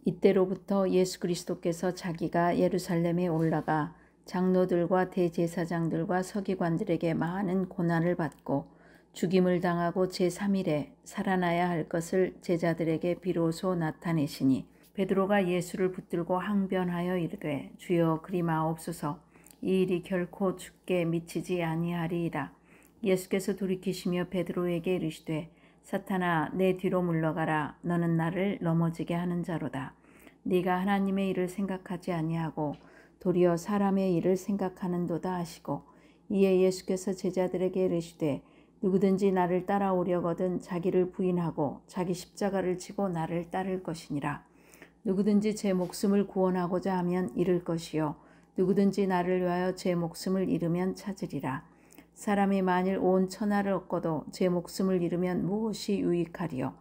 이때로부터 예수 그리스도께서 자기가 예루살렘에 올라가 장로들과 대제사장들과 서기관들에게 많은 고난을 받고 죽임을 당하고 제3일에 살아나야 할 것을 제자들에게 비로소 나타내시니 베드로가 예수를 붙들고 항변하여 이르되 주여 그리 마옵소서 이 일이 결코 주께 미치지 아니하리이다. 예수께서 돌이키시며 베드로에게 이르시되 사탄아 내 뒤로 물러가라. 너는 나를 넘어지게 하는 자로다. 네가 하나님의 일을 생각하지 아니하고 도리어 사람의 일을 생각하는도다 하시고 이에 예수께서 제자들에게 이르시되 누구든지 나를 따라오려거든 자기를 부인하고 자기 십자가를 지고 나를 따를 것이니라. 누구든지 제 목숨을 구원하고자 하면 잃을 것이요 누구든지 나를 위하여 제 목숨을 잃으면 찾으리라. 사람이 만일 온 천하를 얻고도 제 목숨을 잃으면 무엇이 유익하리요?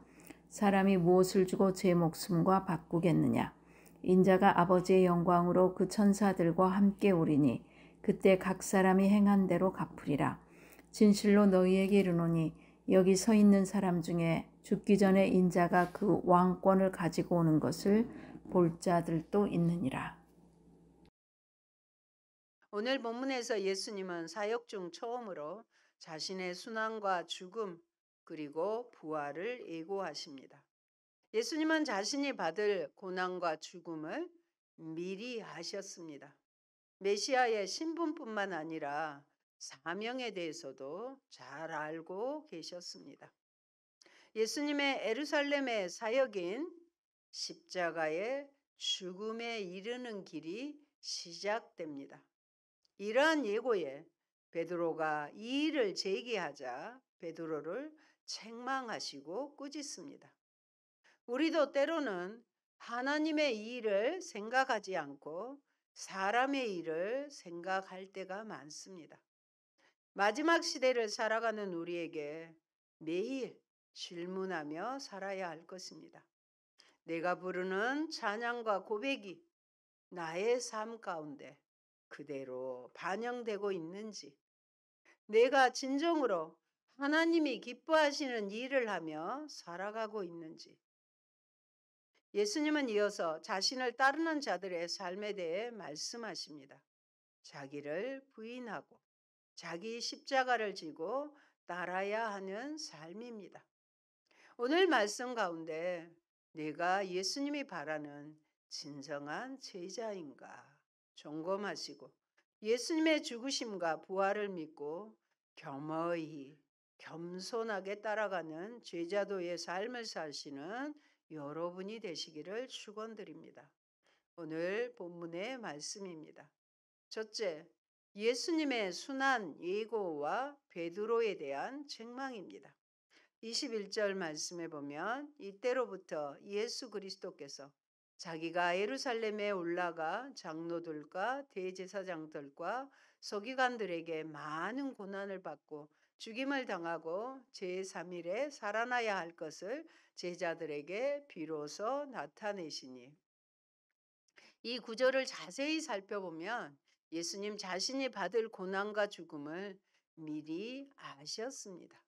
사람이 무엇을 주고 제 목숨과 바꾸겠느냐? 인자가 아버지의 영광으로 그 천사들과 함께 오리니 그때 각 사람이 행한 대로 갚으리라. 진실로 너희에게 이르노니 여기 서 있는 사람 중에 죽기 전에 인자가 그 왕권을 가지고 오는 것을 볼 자들도 있느니라. 오늘 본문에서 예수님은 사역 중 처음으로 자신의 순환과 죽음 그리고 부활을 예고하십니다. 예수님은 자신이 받을 고난과 죽음을 미리 아셨습니다. 메시아의 신분뿐만 아니라 사명에 대해서도 잘 알고 계셨습니다. 예수님의 예루살렘의 사역인 십자가의 죽음에 이르는 길이 시작됩니다. 이러한 예고에 베드로가 이 일을 제기하자 베드로를 책망하시고 꾸짖습니다. 우리도 때로는 하나님의 일을 생각하지 않고 사람의 일을 생각할 때가 많습니다. 마지막 시대를 살아가는 우리에게 매일 질문하며 살아야 할 것입니다. 내가 부르는 찬양과 고백이 나의 삶 가운데 그대로 반영되고 있는지, 내가 진정으로 하나님이 기뻐하시는 일을 하며 살아가고 있는지. 예수님은 이어서 자신을 따르는 자들의 삶에 대해 말씀하십니다. 자기를 부인하고 자기 십자가를 지고 따라야 하는 삶입니다. 오늘 말씀 가운데 내가 예수님이 바라는 진정한 제자인가 점검하시고 예수님의 죽으심과 부활을 믿고 겸허히 겸손하게 따라가는 제자도의 삶을 사시는 여러분이 되시기를 축원드립니다. 오늘 본문의 말씀입니다. 첫째, 예수님의 순한 예고와 베드로에 대한 책망입니다. 21절 말씀에 보면 이때로부터 예수 그리스도께서 자기가 예루살렘에 올라가 장로들과 대제사장들과 서기관들에게 많은 고난을 받고 죽임을 당하고 제3일에 살아나야 할 것을 제자들에게 비로소 나타내시니, 이 구절을 자세히 살펴보면 예수님 자신이 받을 고난과 죽음을 미리 아셨습니다.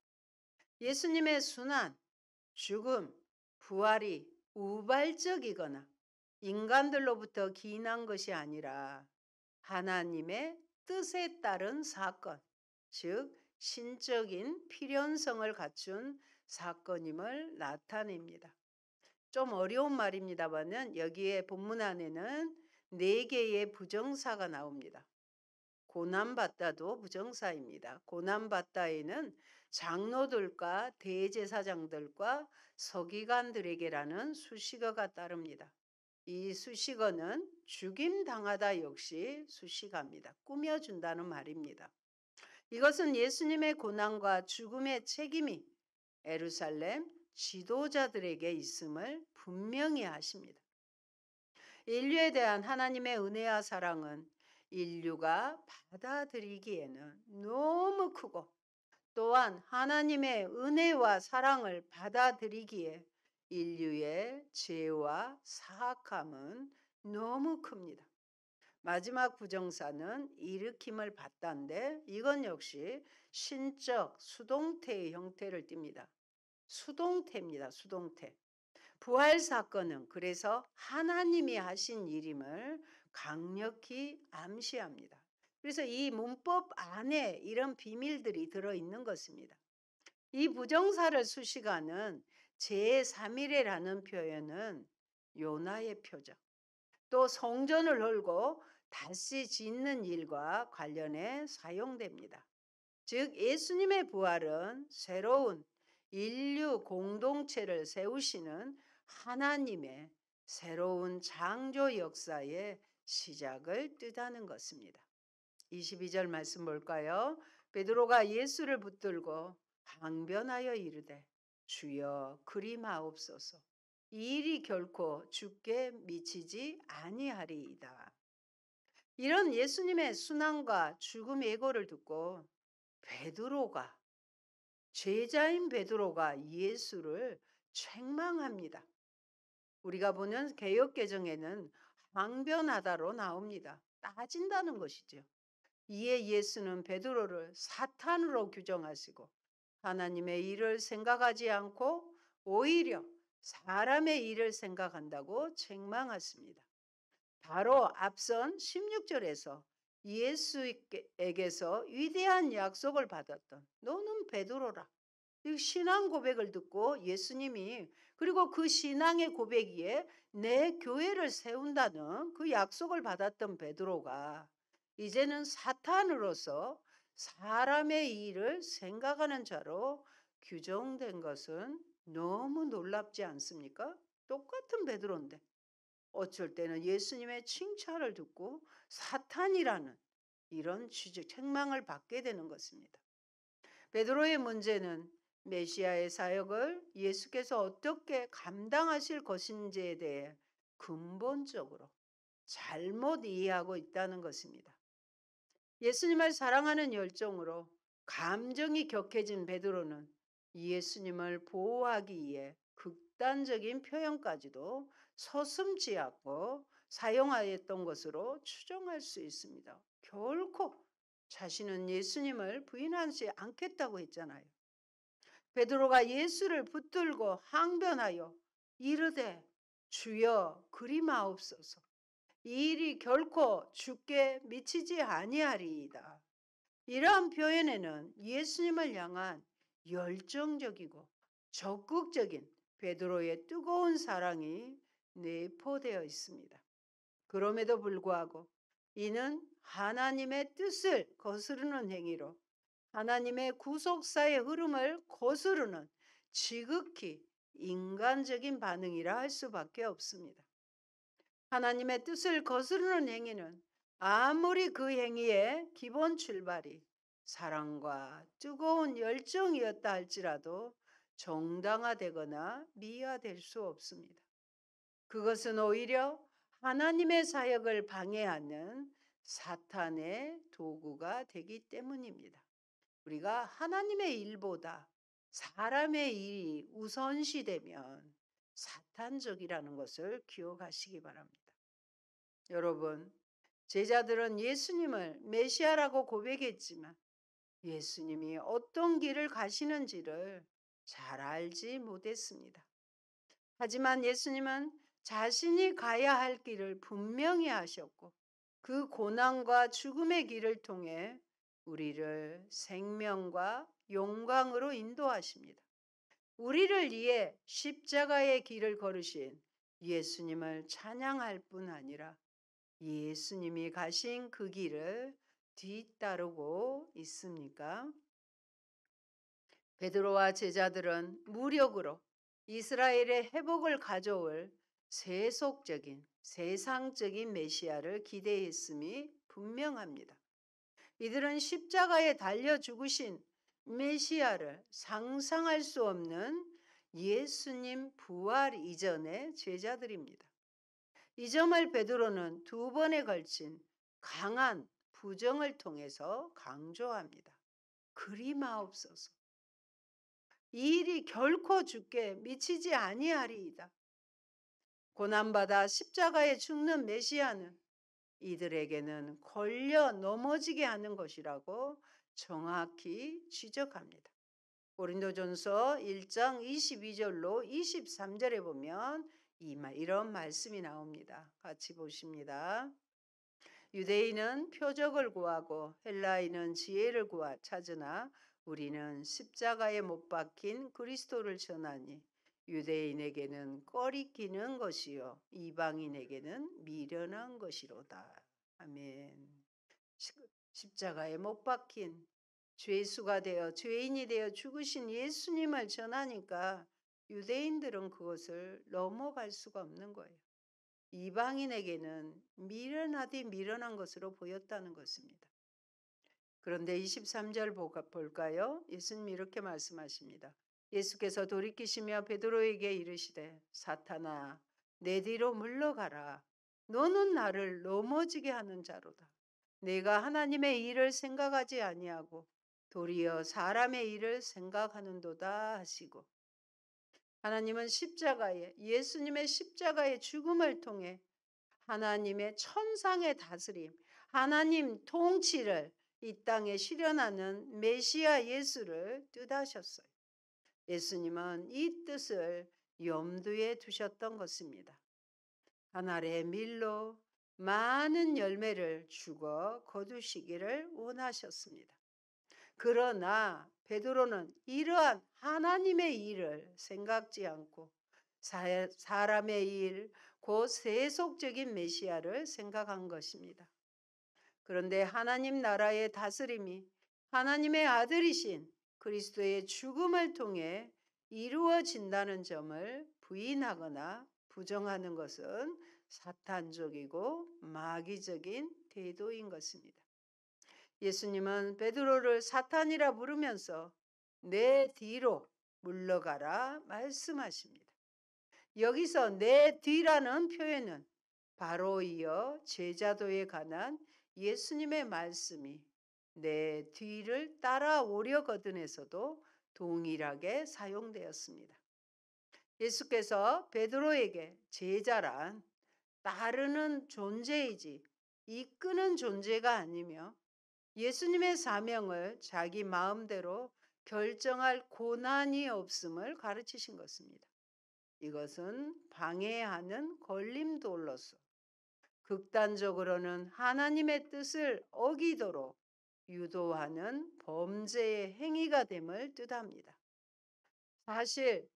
예수님의 순환, 죽음, 부활이 우발적이거나 인간들로부터 기인한 것이 아니라 하나님의 뜻에 따른 사건, 즉 신적인 필연성을 갖춘 사건임을 나타냅니다. 좀 어려운 말입니다만은 여기에 본문 안에는 4개의 부정사가 나옵니다. 고난받다도 부정사입니다. 고난받다에는 장로들과 대제사장들과 서기관들에게라는 수식어가 따릅니다. 이 수식어는 죽임당하다 역시 수식합니다. 꾸며준다는 말입니다. 이것은 예수님의 고난과 죽음의 책임이 예루살렘 지도자들에게 있음을 분명히 하십니다. 인류에 대한 하나님의 은혜와 사랑은 인류가 받아들이기에는 너무 크고, 또한 하나님의 은혜와 사랑을 받아들이기에 인류의 죄와 사악함은 너무 큽니다. 마지막 부정사는 일으킴을 받다인데 이건 역시 신적 수동태의 형태를 띱니다. 수동태입니다. 수동태. 부활 사건은 그래서 하나님이 하신 일임을 강력히 암시합니다. 그래서 이 문법 안에 이런 비밀들이 들어있는 것입니다. 이 부정사를 수식하는 제3일에라는 표현은 요나의 표적, 또 성전을 헐고 다시 짓는 일과 관련해 사용됩니다. 즉 예수님의 부활은 새로운 인류 공동체를 세우시는 하나님의 새로운 창조 역사의 시작을 뜻하는 것입니다. 22절 말씀 볼까요? 베드로가 예수를 붙들고 항변하여 이르되 주여 그리하옵소서. 이 일이 결코 주께 미치지 아니하리이다. 이런 예수님의 순환과 죽음 예고를 듣고 베드로가 제자인 베드로가 예수를 책망합니다. 우리가 보는 개역개정에는 항변하다로 나옵니다. 따진다는 것이죠. 이에 예수는 베드로를 사탄으로 규정하시고 하나님의 일을 생각하지 않고 오히려 사람의 일을 생각한다고 책망하십니다. 바로 앞선 16절에서 예수에게서 위대한 약속을 받았던 너는 베드로라. 이 신앙 고백을 듣고 예수님이 그리고 그 신앙의 고백 위에 내 교회를 세운다는 그 약속을 받았던 베드로가 이제는 사탄으로서 사람의 일을 생각하는 자로 규정된 것은 너무 놀랍지 않습니까? 똑같은 베드로인데 어쩔 때는 예수님의 칭찬을 듣고 사탄이라는 이런 책망을 받게 되는 것입니다. 베드로의 문제는 메시아의 사역을 예수께서 어떻게 감당하실 것인지에 대해 근본적으로 잘못 이해하고 있다는 것입니다. 예수님을 사랑하는 열정으로 감정이 격해진 베드로는 예수님을 보호하기 위해 극단적인 표현까지도 서슴지 않고 사용하였던 것으로 추정할 수 있습니다. 결코 자신은 예수님을 부인하지 않겠다고 했잖아요. 베드로가 예수를 붙들고 항변하여 이르되 주여 그리하옵소서. 이 일이 결코 주께 미치지 아니하리이다. 이러한 표현에는 예수님을 향한 열정적이고 적극적인 베드로의 뜨거운 사랑이 내포되어 있습니다. 그럼에도 불구하고 이는 하나님의 뜻을 거스르는 행위로 하나님의 구속사의 흐름을 거스르는 지극히 인간적인 반응이라 할 수밖에 없습니다. 하나님의 뜻을 거스르는 행위는 아무리 그 행위의 기본 출발이 사랑과 뜨거운 열정이었다 할지라도 정당화되거나 미화될 수 없습니다. 그것은 오히려 하나님의 사역을 방해하는 사탄의 도구가 되기 때문입니다. 우리가 하나님의 일보다 사람의 일이 우선시되면 사탄적이라는 것을 기억하시기 바랍니다. 여러분, 제자들은 예수님을 메시아라고 고백했지만 예수님이 어떤 길을 가시는지를 잘 알지 못했습니다. 하지만 예수님은 자신이 가야 할 길을 분명히 하셨고 그 고난과 죽음의 길을 통해 우리를 생명과 영광으로 인도하십니다. 우리를 위해 십자가의 길을 걸으신 예수님을 찬양할 뿐 아니라 예수님이 가신 그 길을 뒤따르고 있습니까? 베드로와 제자들은 무력으로 이스라엘의 회복을 가져올 세속적인 세상적인 메시아를 기대했음이 분명합니다. 이들은 십자가에 달려 죽으신 메시아를 상상할 수 없는 예수님 부활 이전의 제자들입니다. 이 점을 베드로는 두 번에 걸친 강한 부정을 통해서 강조합니다. 그리하옵소서. 이 일이 결코 주께 미치지 아니하리이다. 고난받아 십자가에 죽는 메시아는 이들에게는 걸려 넘어지게 하는 것이라고 정확히 지적합니다. 고린도전서 1장 22절로 23절에 보면 이런 말씀이 나옵니다. 같이 보십니다. 유대인은 표적을 구하고 헬라인은 지혜를 찾으나 우리는 십자가에 못 박힌 그리스도를 전하니 유대인에게는 꺼리끼는 것이요 이방인에게는 미련한 것이로다. 아멘. 십자가에 못 박힌 죄수가 되어 죄인이 되어 죽으신 예수님을 전하니까 유대인들은 그것을 넘어갈 수가 없는 거예요. 이방인에게는 미련하디 미련한 것으로 보였다는 것입니다. 그런데 23절 볼까요? 예수님이 이렇게 말씀하십니다. 예수께서 돌이키시며 베드로에게 이르시되 사탄아 내 뒤로 물러가라. 너는 나를 넘어지게 하는 자로다. 내가 하나님의 일을 생각하지 아니하고 도리어 사람의 일을 생각하는도다 하시고, 하나님은 예수님의 십자가의 죽음을 통해 하나님의 천상의 다스림, 하나님 통치를 이 땅에 실현하는 메시아 예수를 뜻하셨어요. 예수님은 이 뜻을 염두에 두셨던 것입니다. 하늘의 밀로 많은 열매를 주고 거두시기를 원하셨습니다. 그러나 베드로는 이러한 하나님의 일을 생각지 않고 사람의 일, 곧 세속적인 메시아를 생각한 것입니다. 그런데 하나님 나라의 다스림이 하나님의 아들이신 그리스도의 죽음을 통해 이루어진다는 점을 부인하거나 부정하는 것은 사탄적이고 마귀적인 태도인 것입니다. 예수님은 베드로를 사탄이라 부르면서 내 뒤로 물러가라 말씀하십니다. 여기서 내 뒤라는 표현은 바로 이어 제자도에 관한 예수님의 말씀이 내 뒤를 따라오려거든에서도 동일하게 사용되었습니다. 예수께서 베드로에게 제자란 따르는 존재이지 이끄는 존재가 아니며 예수님의 사명을 자기 마음대로 결정할 고난이 없음을 가르치신 것입니다. 이것은 방해하는 걸림돌로서 극단적으로는 하나님의 뜻을 어기도록 유도하는 범죄의 행위가 됨을 뜻합니다. 사실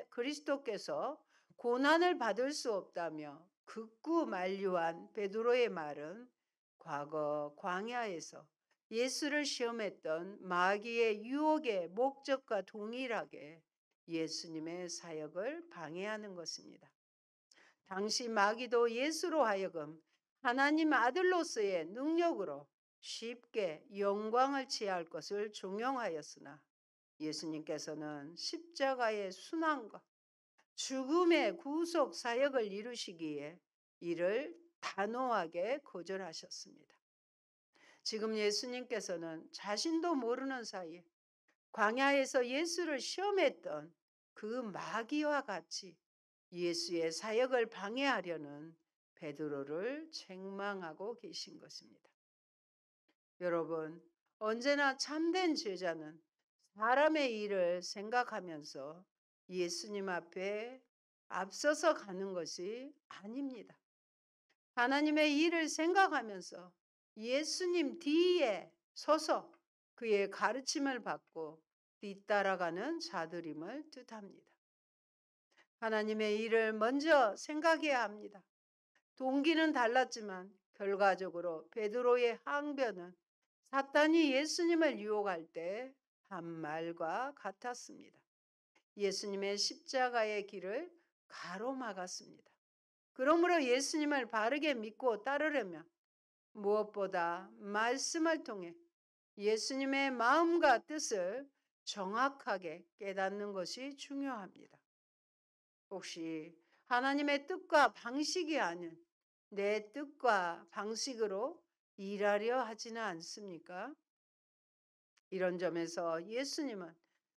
그리스도께서 고난을 받을 수 없다며 극구 만류한 베드로의 말은 과거 광야에서 예수를 시험했던 마귀의 유혹의 목적과 동일하게 예수님의 사역을 방해하는 것입니다. 당시 마귀도 예수로 하여금 하나님 아들로서의 능력으로 쉽게 영광을 취할 것을 종용하였으나 예수님께서는 십자가의 순환과 죽음의 구속 사역을 이루시기에 이를 단호하게 거절하셨습니다. 지금 예수님께서는 자신도 모르는 사이에 광야에서 예수를 시험했던 그 마귀와 같이 예수의 사역을 방해하려는 베드로를 책망하고 계신 것입니다. 여러분, 언제나 참된 제자는 사람의 일을 생각하면서 예수님 앞에 앞서서 가는 것이 아닙니다. 하나님의 일을 생각하면서 예수님 뒤에 서서 그의 가르침을 받고 뒤따라가는 자들임을 뜻합니다. 하나님의 일을 먼저 생각해야 합니다. 동기는 달랐지만 결과적으로 베드로의 항변은 사탄이 예수님을 유혹할 때 한 말과 같았습니다. 예수님의 십자가의 길을 가로막았습니다. 그러므로 예수님을 바르게 믿고 따르려면 무엇보다 말씀을 통해 예수님의 마음과 뜻을 정확하게 깨닫는 것이 중요합니다. 혹시 하나님의 뜻과 방식이 아닌 내 뜻과 방식으로 일하려 하지는 않습니까? 이런 점에서 예수님은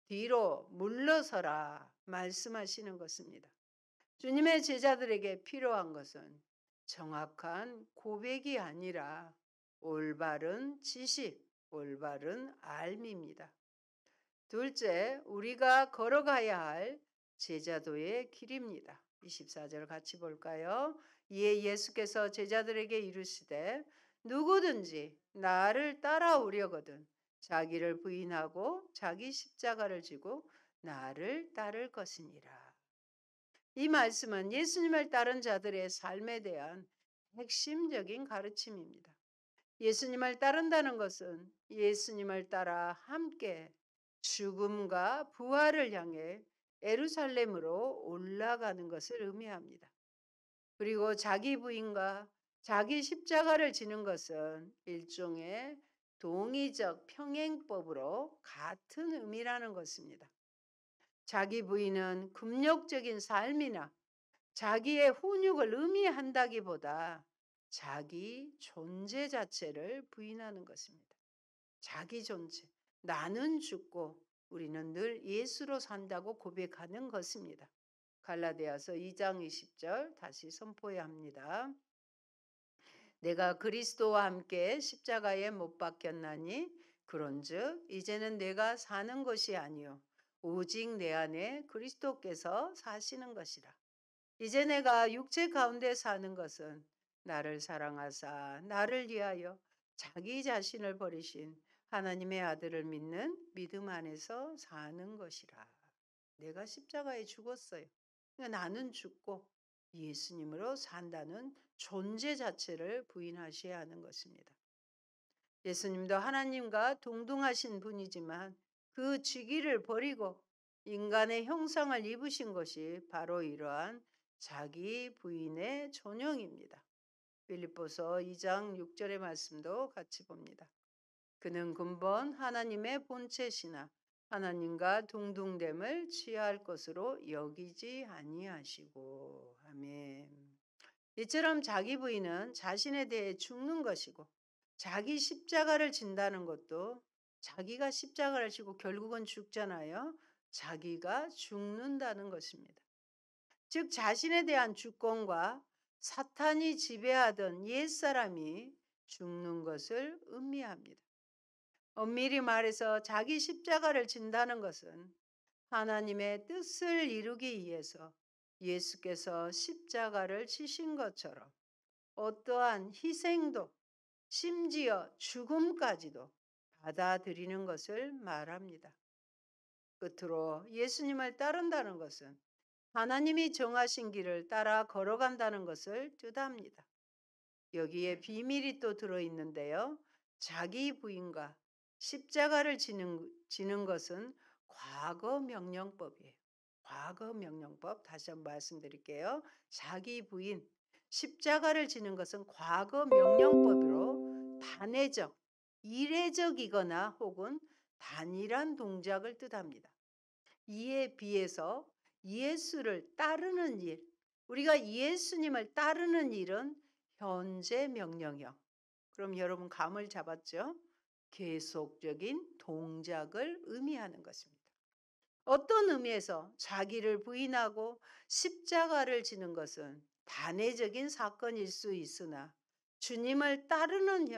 뒤로 물러서라 말씀하시는 것입니다. 주님의 제자들에게 필요한 것은 정확한 고백이 아니라 올바른 지식, 올바른 알미입니다. 둘째, 우리가 걸어가야 할 제자도의 길입니다. 24절 같이 볼까요? 이에 예수께서 제자들에게 이르시되 누구든지 나를 따라오려거든 자기를 부인하고 자기 십자가를 지고 나를 따를 것이니라. 이 말씀은 예수님을 따른 자들의 삶에 대한 핵심적인 가르침입니다. 예수님을 따른다는 것은 예수님을 따라 함께 죽음과 부활을 향해 예루살렘으로 올라가는 것을 의미합니다. 그리고 자기 부인과 자기 십자가를 지는 것은 일종의 동의적 평행법으로 같은 의미라는 것입니다. 자기 부인은 금욕적인 삶이나 자기의 훈육을 의미한다기보다 자기 존재 자체를 부인하는 것입니다. 자기 존재. 나는 죽고 우리는 늘 예수로 산다고 고백하는 것입니다. 갈라디아서 2장 20절 다시 선포해야 합니다. 내가 그리스도와 함께 십자가에 못 박혔나니 그런즉 이제는 내가 사는 것이 아니요 오직 내 안에 그리스도께서 사시는 것이라. 이제 내가 육체 가운데 사는 것은 나를 사랑하사 나를 위하여 자기 자신을 버리신 하나님의 아들을 믿는 믿음 안에서 사는 것이라. 내가 십자가에 죽었어요. 그러니까 나는 죽고 예수님으로 산다는 존재 자체를 부인하셔야 하는 것입니다. 예수님도 하나님과 동등하신 분이지만 그 직위를 버리고 인간의 형상을 입으신 것이 바로 이러한 자기 부인의 존영입니다. 빌립보서 2장 6절의 말씀도 같이 봅니다. 그는 근본 하나님의 본체시나 하나님과 동등됨을 취할 것으로 여기지 아니하시고. 아멘. 이처럼 자기 부인은 자신에 대해 죽는 것이고 자기 십자가를 진다는 것도 자기가 십자가를 지고 결국은 죽잖아요. 자기가 죽는다는 것입니다. 즉 자신에 대한 주권과 사탄이 지배하던 옛사람이 죽는 것을 의미합니다. 엄밀히 말해서 자기 십자가를 진다는 것은 하나님의 뜻을 이루기 위해서 예수께서 십자가를 지신 것처럼 어떠한 희생도 심지어 죽음까지도 받아들이는 것을 말합니다. 끝으로 예수님을 따른다는 것은 하나님이 정하신 길을 따라 걸어간다는 것을 뜻합니다. 여기에 비밀이 또 들어있는데요. 자기 부인과 십자가를 지는 것은 과거 명령법이에요. 과거 명령법 다시 한번 말씀드릴게요. 자기 부인, 십자가를 지는 것은 과거 명령법으로 단회적, 이례적이거나 혹은 단일한 동작을 뜻합니다. 이에 비해서 예수를 따르는 일, 우리가 예수님을 따르는 일은 현재 명령형. 그럼 여러분 감을 잡았죠? 계속적인 동작을 의미하는 것입니다. 어떤 의미에서 자기를 부인하고 십자가를 지는 것은 단회적인 사건일 수 있으나 주님을 따르는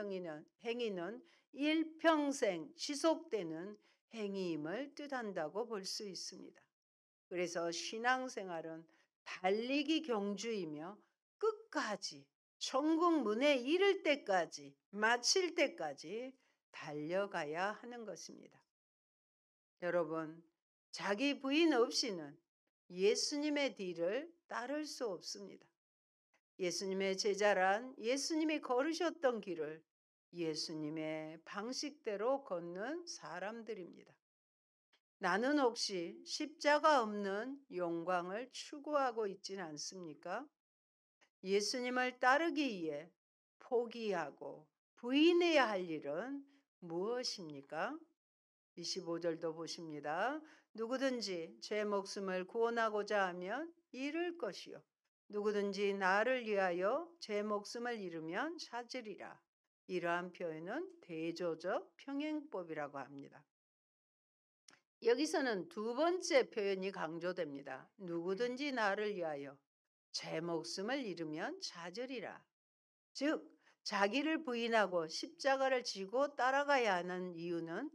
행위는 일평생 지속되는 행위임을 뜻한다고 볼 수 있습니다. 그래서 신앙생활은 달리기 경주이며 끝까지 천국 문에 이를 때까지 마칠 때까지 달려가야 하는 것입니다. 여러분, 자기 부인 없이는 예수님의 뒤를 따를 수 없습니다. 예수님의 제자란 예수님이 걸으셨던 길을 예수님의 방식대로 걷는 사람들입니다. 나는 혹시 십자가 없는 영광을 추구하고 있지는 않습니까? 예수님을 따르기 위해 포기하고 부인해야 할 일은 무엇입니까? 25절도 보십니다. 누구든지 제 목숨을 구원하고자 하면 잃을 것이요. 누구든지 나를 위하여 제 목숨을 잃으면 찾으리라. 이러한 표현은 대조적 평행법이라고 합니다. 여기서는 두 번째 표현이 강조됩니다. 누구든지 나를 위하여 제 목숨을 잃으면 찾으리라. 즉 자기를 부인하고 십자가를 지고 따라가야 하는 이유는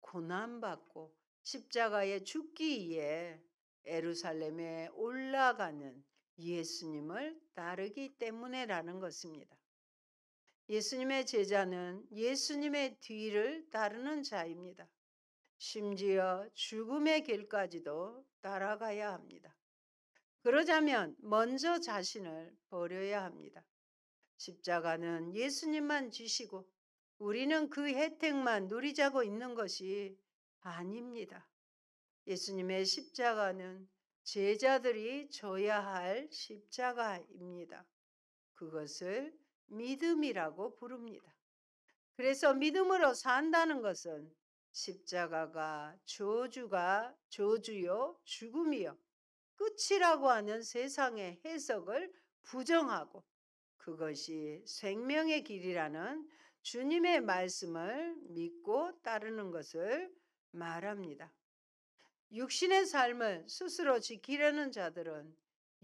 고난받고 십자가에 죽기 위해 예루살렘에 올라가는 예수님을 따르기 때문에라는 것입니다. 예수님의 제자는 예수님의 뒤를 따르는 자입니다. 심지어 죽음의 길까지도 따라가야 합니다. 그러자면 먼저 자신을 버려야 합니다. 십자가는 예수님만 지시고 우리는 그 혜택만 누리자고 있는 것이 아닙니다. 예수님의 십자가는 제자들이 져야 할 십자가입니다. 그것을 믿음이라고 부릅니다. 그래서 믿음으로 산다는 것은 십자가가 저주요, 죽음이요, 끝이라고 하는 세상의 해석을 부정하고 그것이 생명의 길이라는 주님의 말씀을 믿고 따르는 것을 말합니다. 육신의 삶을 스스로 지키려는 자들은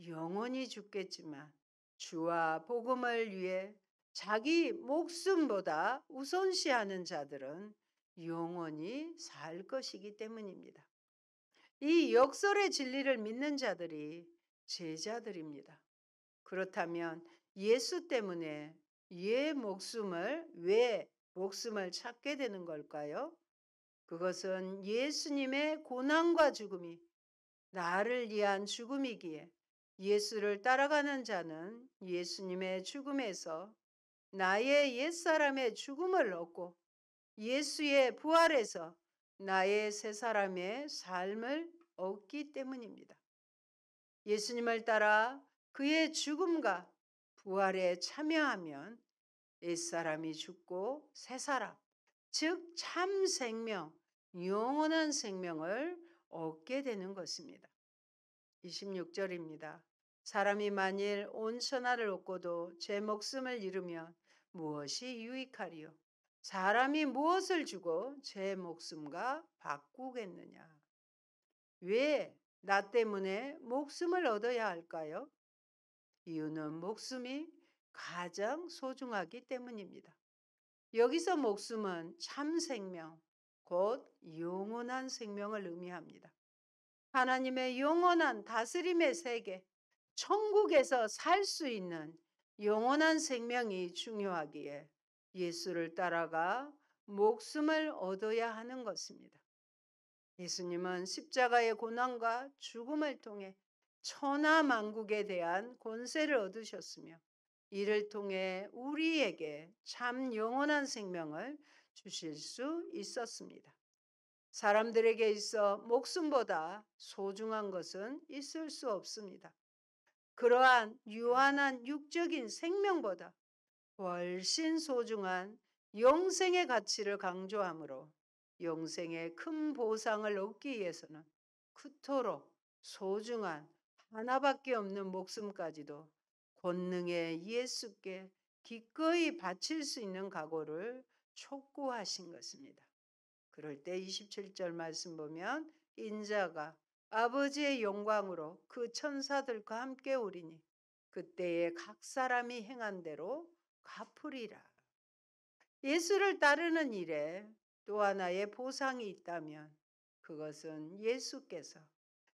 영원히 죽겠지만 주와 복음을 위해 자기 목숨보다 우선시하는 자들은 영원히 살 것이기 때문입니다. 이 역설의 진리를 믿는 자들이 제자들입니다. 그렇다면 예수 때문에 왜 목숨을 찾게 되는 걸까요? 그것은 예수님의 고난과 죽음이 나를 위한 죽음이기에 예수를 따라가는 자는 예수님의 죽음에서 나의 옛사람의 죽음을 얻고 예수의 부활에서 나의 새사람의 삶을 얻기 때문입니다. 예수님을 따라 그의 죽음과 부활에 참여하면 옛사람이 죽고 새사람, 즉 참 생명, 영원한 생명을 얻게 되는 것입니다. 26절입니다. 사람이 만일 온 천하를 얻고도 제 목숨을 잃으면 무엇이 유익하리요? 사람이 무엇을 주고 제 목숨과 바꾸겠느냐? 왜 나 때문에 목숨을 얻어야 할까요? 이유는 목숨이 가장 소중하기 때문입니다. 여기서 목숨은 참 생명, 곧 영원한 생명을 의미합니다. 하나님의 영원한 다스림의 세계, 천국에서 살 수 있는 영원한 생명이 중요하기에 예수를 따라가 목숨을 얻어야 하는 것입니다. 예수님은 십자가의 고난과 죽음을 통해 천하만국에 대한 권세를 얻으셨으며 이를 통해 우리에게 참 영원한 생명을 주실 수 있었습니다. 사람들에게 있어 목숨보다 소중한 것은 있을 수 없습니다. 그러한 유한한 육적인 생명보다 훨씬 소중한 영생의 가치를 강조하므로 영생의 큰 보상을 얻기 위해서는 그토록 소중한 하나밖에 없는 목숨까지도 권능의 예수께 기꺼이 바칠 수 있는 각오를 촉구하신 것입니다. 그럴 때 27절 말씀 보면 인자가 아버지의 영광으로 그 천사들과 함께 오리니 그때에 각 사람이 행한 대로 갚으리라. 예수를 따르는 일에 또 하나의 보상이 있다면 그것은 예수께서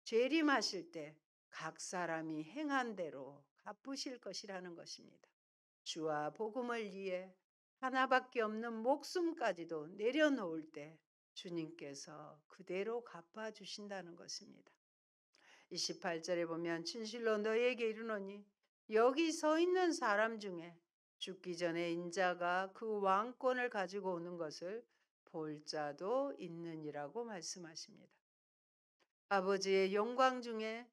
재림하실 때 각 사람이 행한 대로 갚으실 것이라는 것입니다. 주와 복음을 위해 하나밖에 없는 목숨까지도 내려놓을 때 주님께서 그대로 갚아주신다는 것입니다. 28절에 보면 진실로 너희에게 이르노니 여기 서 있는 사람 중에 죽기 전에 인자가 그 왕권을 가지고 오는 것을 볼 자도 있느니라고 말씀하십니다. 아버지의 영광 중에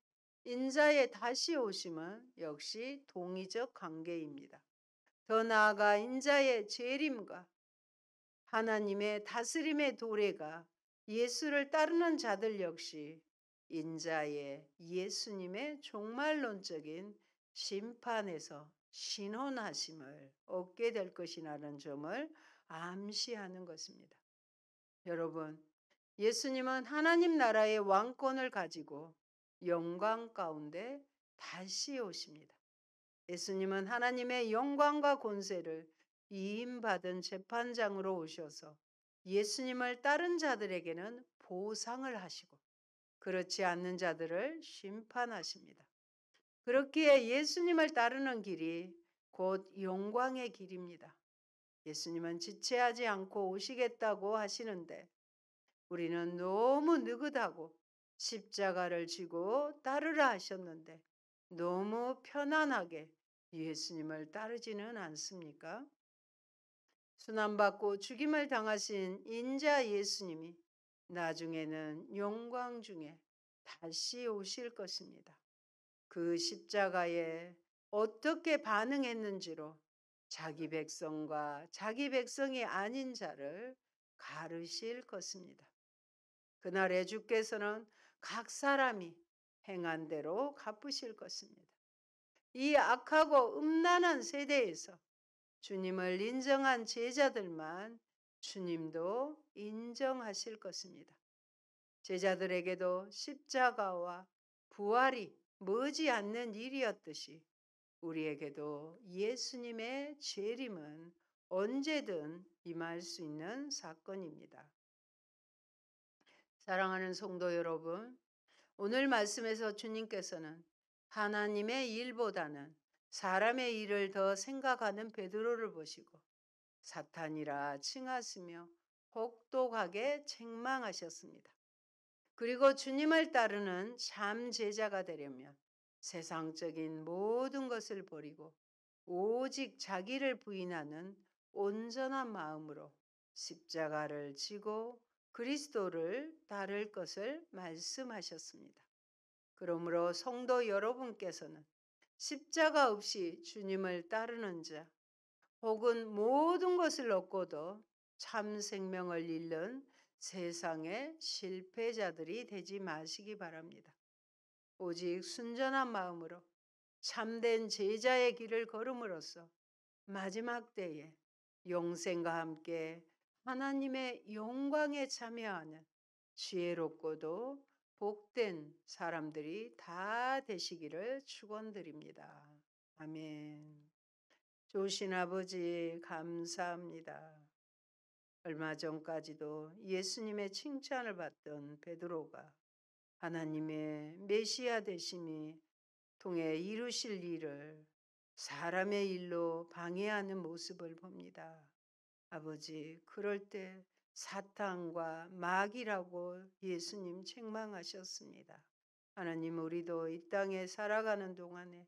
인자의 다시 오심은 역시 동의적 관계입니다. 더 나아가 인자의 재림과 하나님의 다스림의 도래가 예수를 따르는 자들 역시 인자의 예수님의 종말론적인 심판에서 신원하심을 얻게 될 것이라는 점을 암시하는 것입니다. 여러분, 예수님은 하나님 나라의 왕권을 가지고 영광 가운데 다시 오십니다. 예수님은 하나님의 영광과 권세를 위임받은 재판장으로 오셔서 예수님을 따른 자들에게는 보상을 하시고 그렇지 않는 자들을 심판하십니다. 그렇기에 예수님을 따르는 길이 곧 영광의 길입니다. 예수님은 지체하지 않고 오시겠다고 하시는데 우리는 너무 느긋하고 십자가를 지고 따르라 하셨는데 너무 편안하게 예수님을 따르지는 않습니까? 순환받고 죽임을 당하신 인자 예수님이 나중에는 영광 중에 다시 오실 것입니다. 그 십자가에 어떻게 반응했는지로 자기 백성과 자기 백성이 아닌 자를 가르실 것입니다. 그날에 주께서는 각 사람이 행한 대로 갚으실 것입니다. 이 악하고 음란한 세대에서 주님을 인정한 제자들만 주님도 인정하실 것입니다. 제자들에게도 십자가와 부활이 머지않는 일이었듯이 우리에게도 예수님의 재림은 언제든 임할 수 있는 사건입니다. 사랑하는 성도 여러분, 오늘 말씀에서 주님께서는 하나님의 일보다는 사람의 일을 더 생각하는 베드로를 보시고 사탄이라 칭하시며 혹독하게 책망하셨습니다. 그리고 주님을 따르는 참 제자가 되려면 세상적인 모든 것을 버리고 오직 자기를 부인하는 온전한 마음으로 십자가를 지고 그리스도를 따를 것을 말씀하셨습니다. 그러므로 성도 여러분께서는 십자가 없이 주님을 따르는 자, 혹은 모든 것을 얻고도 참 생명을 잃는 세상의 실패자들이 되지 마시기 바랍니다. 오직 순전한 마음으로 참된 제자의 길을 걸음으로써 마지막 때에 영생과 함께 하나님의 영광에 참여하는 지혜롭고도 복된 사람들이 다 되시기를 축원드립니다. 아멘. 좋으신 아버지 감사합니다. 얼마 전까지도 예수님의 칭찬을 받던 베드로가 하나님의 메시아 되심이 통해 이루실 일을 사람의 일로 방해하는 모습을 봅니다. 아버지, 그럴 때 사탄과 마귀라고 예수님 책망하셨습니다. 하나님, 우리도 이 땅에 살아가는 동안에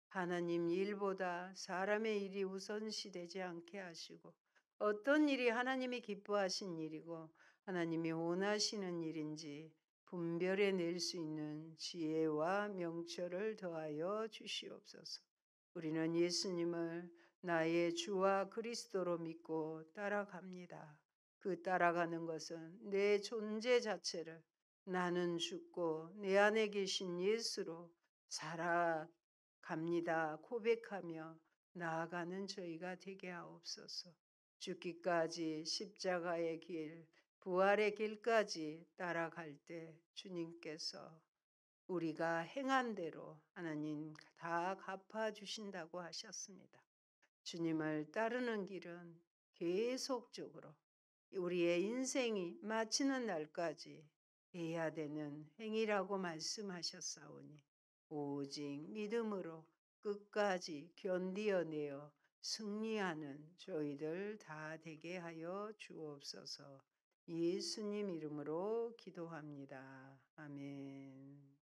하나님 일보다 사람의 일이 우선시되지 않게 하시고 어떤 일이 하나님이 기뻐하신 일이고 하나님이 원하시는 일인지 분별해 낼 수 있는 지혜와 명철을 더하여 주시옵소서. 우리는 예수님을 나의 주와 그리스도로 믿고 따라갑니다. 그 따라가는 것은 내 존재 자체를 나는 죽고 내 안에 계신 예수로 살아갑니다. 고백하며 나아가는 저희가 되게 하옵소서. 죽기까지 십자가의 길, 부활의 길까지 따라갈 때 주님께서 우리가 행한 대로 하나님 다 갚아주신다고 하셨습니다. 주님을 따르는 길은 계속적으로 우리의 인생이 마치는 날까지 해야 되는 행위라고 말씀하셨사오니 오직 믿음으로 끝까지 견디어내어 승리하는 저희들 다 되게 하여 주옵소서. 예수님 이름으로 기도합니다. 아멘.